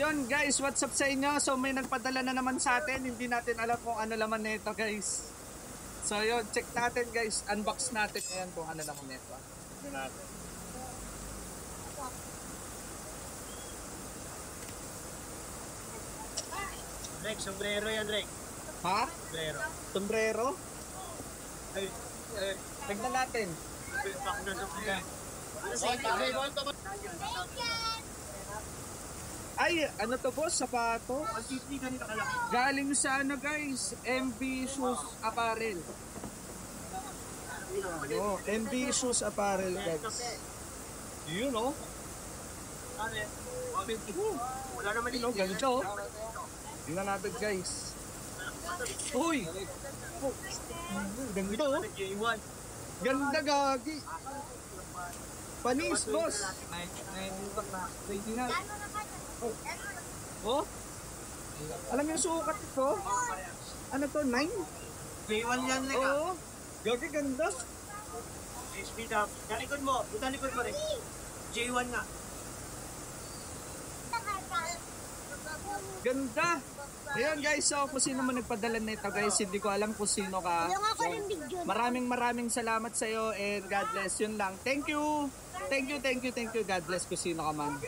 Yun guys, what's up sa inyo? So may nagpadala na naman sa atin. Hindi natin alam kung ano laman nito guys. So yun, check natin guys. Unbox natin yan kung ano laman nito. Tignan natin. Drake, sombrero yan, Drake. Ha? Sombrero. Sombrero? Ay, Tignan natin. pack na sombrero. Ano sa ito? Ay, ano to boss? Sapato? 150 ganito kalaki. Galing sa ano guys? MB Shoes Apparel. Oh, MB Shoes Apparel guys. Yun oh. Ano yan? 150. Wala naman Yun oh, ganito oh. Tingnan natin guys. Uy! Oh, ganito oh. J1. Ganda gagi. Panis boss. 19 na. Oh. Alam yung sukat ito? Ano to? 9? J1 yan, Drake. Oo. Gagi ganda. Speed up. Talikod mo. Talikod mo rin. J1 nga. Ganda. Ayun guys, so kung sino man nagpadala nito guys, hindi ko alam kung sino ka. So, maraming salamat sa iyo and God bless. Yun lang. Thank you. God bless kung sino ka man.